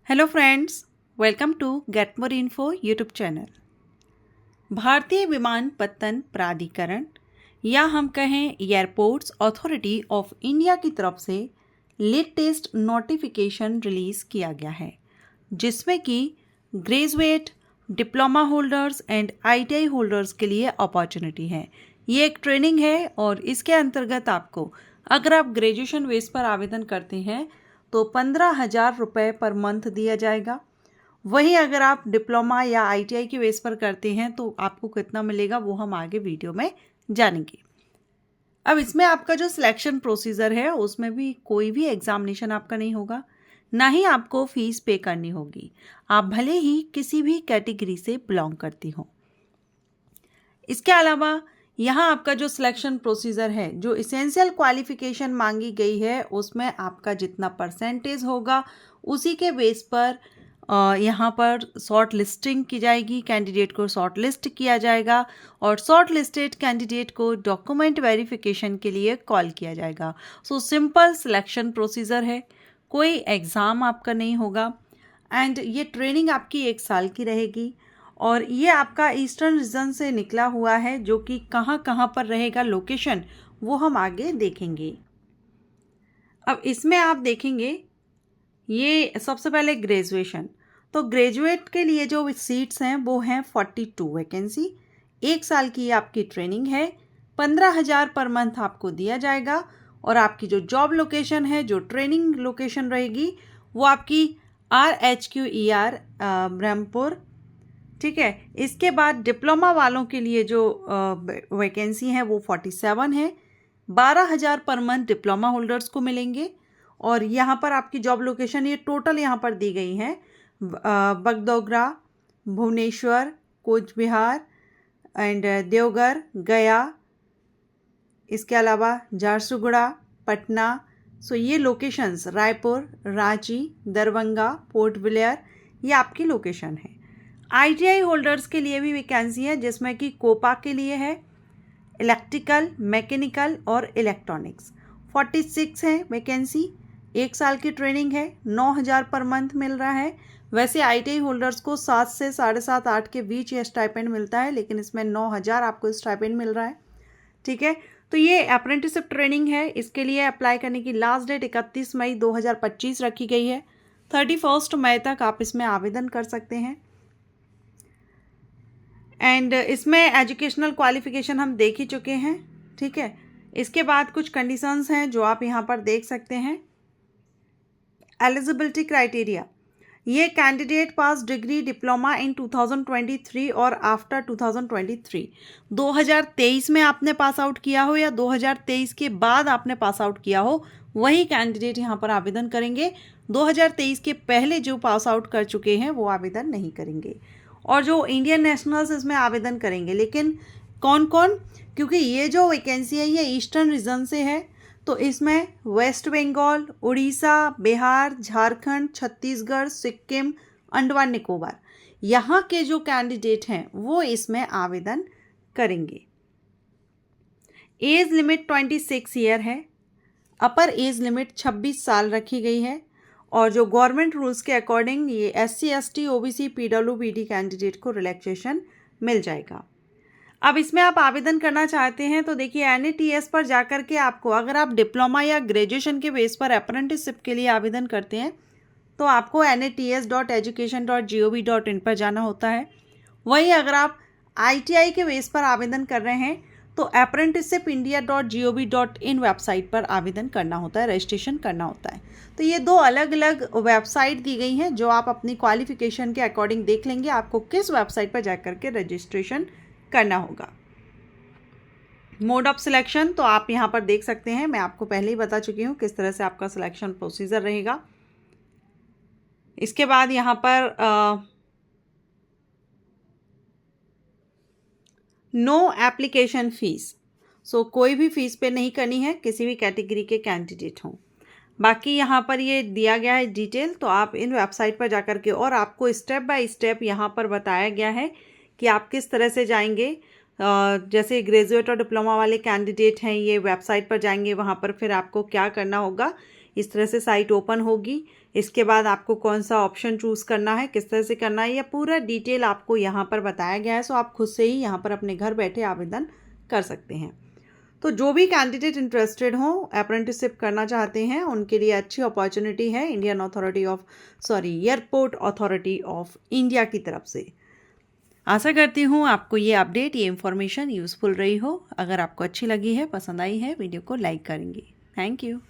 Hello friends, welcome to Get More Info YouTube channel. भारतीय विमानपत्तन प्राधिकरण या हम कहें एयरपोर्ट्स अथॉरिटी ऑफ इंडिया की तरफ से लेटेस्ट नोटिफिकेशन रिलीज़ किया गया है, जिसमें कि graduate, diploma holders and ITI holders के लिए अपॉर्चुनिटी है। ये एक ट्रेनिंग है और इसके अंतर्गत आपको अगर आप ग्रेजुएशन बेस पर आवेदन करते हैं तो 15,000 रुपये पर मंथ दिया जाएगा। वहीं अगर आप डिप्लोमा या आईटीआई के बेस पर करते हैं तो आपको कितना मिलेगा वो हम आगे वीडियो में जानेंगे। अब इसमें आपका जो सिलेक्शन प्रोसीजर है उसमें भी कोई भी एग्जामिनेशन आपका नहीं होगा, ना ही आपको फीस पे करनी होगी, आप भले ही किसी भी कैटेगरी से बिलोंग करती हो। इसके अलावा यहाँ आपका जो सिलेक्शन प्रोसीजर है, जो इसेंशियल क्वालिफिकेशन मांगी गई है उसमें आपका जितना परसेंटेज होगा उसी के बेस पर यहाँ पर शॉर्ट लिस्टिंग की जाएगी, कैंडिडेट को शॉर्ट लिस्ट किया जाएगा और शॉर्ट लिस्टेड कैंडिडेट को डॉक्यूमेंट वेरिफिकेशन के लिए कॉल किया जाएगा। सो सिंपल सिलेक्शन प्रोसीजर है, कोई एग्ज़ाम आपका नहीं होगा एंड ये ट्रेनिंग आपकी 1 साल की रहेगी और ये आपका ईस्टर्न रीजन से निकला हुआ है, जो कि कहाँ कहाँ पर रहेगा लोकेशन वो हम आगे देखेंगे। अब इसमें आप देखेंगे ये सबसे पहले ग्रेजुएशन, तो ग्रेजुएट के लिए जो सीट्स हैं वो हैं 42 वैकेंसी। 1 साल की आपकी ट्रेनिंग है, 15,000 पर मंथ आपको दिया जाएगा और आपकी जो जॉब लोकेशन है, जो ट्रेनिंग लोकेशन रहेगी वो आपकी RHQER ब्रह्मपुर, ठीक है। इसके बाद डिप्लोमा वालों के लिए जो वैकेंसी है वो 47 है। 12,000 पर मंथ डिप्लोमा होल्डर्स को मिलेंगे और यहाँ पर आपकी जॉब लोकेशन ये टोटल यहाँ पर दी गई हैं बगडोगरा, भुवनेश्वर, कोच बिहार एंड देवघर, गया, इसके अलावा झारसुगुड़ा, पटना। सो ये locations Raipur, Ranchi, Darbhanga, port Blair, ये आपकी लोकेशन है। आईटीआई होल्डर्स के लिए भी वैकेंसी है, जिसमें कि कोपा के लिए है, इलेक्ट्रिकल, मैकेनिकल और इलेक्ट्रॉनिक्स। 46 है वैकेंसी, 1 साल की ट्रेनिंग है, 9,000 पर मंथ मिल रहा है। वैसे आईटीआई होल्डर्स को 7 से 7.5 8 के बीच ये स्टाइपेंड मिलता है, लेकिन इसमें 9,000 आपको स्टाइपेंड मिल रहा है, ठीक है। तो ये अप्रेंटिसशिप ट्रेनिंग है, इसके लिए अप्लाई करने की लास्ट डेट 31 मई 2025 रखी गई है। 31 मई तक आप इसमें आवेदन कर सकते हैं एंड इसमें एजुकेशनल क्वालिफिकेशन हम देख ही चुके हैं, ठीक है। इसके बाद कुछ कंडीशंस हैं जो आप यहाँ पर देख सकते हैं। एलिजिबिलिटी क्राइटेरिया, ये candidate pass degree diploma in 2023 और आफ्टर 2023, 2023 में आपने पास आउट किया हो या 2023 के बाद आपने पास आउट किया हो, वही कैंडिडेट यहाँ पर आवेदन करेंगे। 2023 के पहले जो पास आउट कर चुके हैं वो आवेदन नहीं करेंगे और जो इंडियन नेशनल्स इसमें आवेदन करेंगे। लेकिन कौन कौन, क्योंकि ये जो वैकेंसी है ये ईस्टर्न रीजन से है, तो इसमें वेस्ट बंगाल, उड़ीसा, बिहार, झारखंड, छत्तीसगढ़, सिक्किम, अंडमान निकोबार, यहाँ के जो कैंडिडेट हैं वो इसमें आवेदन करेंगे। एज लिमिट 26 ईयर है, अपर एज लिमिट 26 साल रखी गई है और जो गवर्नमेंट रूल्स के अकॉर्डिंग ये SC, ST, OBC, PWBD candidate को रिलैक्सेशन मिल जाएगा। अब इसमें आप आवेदन करना चाहते हैं तो देखिए NATS पर जाकर के आपको, अगर आप डिप्लोमा या ग्रेजुएशन के बेस पर अप्रेंटिसशिप के लिए आवेदन करते हैं तो आपको nats.education.gov.in पर जाना होता है। वहीं अगर आप ITI के बेस पर आवेदन कर रहे हैं तो apprenticeshipindia.gov.in वेबसाइट पर आवेदन करना होता है, रजिस्ट्रेशन करना होता है। तो ये 2 अलग अलग वेबसाइट दी गई हैं जो आप अपनी क्वालिफिकेशन के अकॉर्डिंग देख लेंगे आपको किस वेबसाइट पर जाकर के रजिस्ट्रेशन करना होगा। मोड ऑफ सिलेक्शन तो आप यहाँ पर देख सकते हैं, मैं आपको पहले ही बता चुकी हूँ किस तरह से आपका सिलेक्शन प्रोसीजर रहेगा। इसके बाद यहाँ पर नो एप्लीकेशन फीस, सो कोई भी फीस पे नहीं करनी है किसी भी कैटेगरी के कैंडिडेट हों। बाकी यहाँ पर ये दिया गया है डिटेल, तो आप इन वेबसाइट पर जाकर के, और आपको स्टेप बाय स्टेप यहाँ पर बताया गया है कि आप किस तरह से जाएंगे। जैसे ग्रेजुएट और डिप्लोमा वाले कैंडिडेट हैं, ये वेबसाइट पर जाएंगे, वहाँ पर फिर आपको क्या करना होगा, इस तरह से साइट ओपन होगी। इसके बाद आपको कौन सा ऑप्शन चूज़ करना है, किस तरह से करना है, यह पूरा डिटेल आपको यहाँ पर बताया गया है। सो आप खुद से ही यहाँ पर अपने घर बैठे आवेदन कर सकते हैं। तो जो भी कैंडिडेट इंटरेस्टेड हों, अप्रेंटिसशिप करना चाहते हैं, उनके लिए अच्छी अपॉर्चुनिटी है एयरपोर्ट अथॉरिटी ऑफ इंडिया की तरफ से। आशा करती हूँ आपको ये अपडेट, ये इन्फॉर्मेशन यूज़फुल रही हो। अगर आपको अच्छी लगी है, पसंद आई है, वीडियो को लाइक करेंगे। Thank you.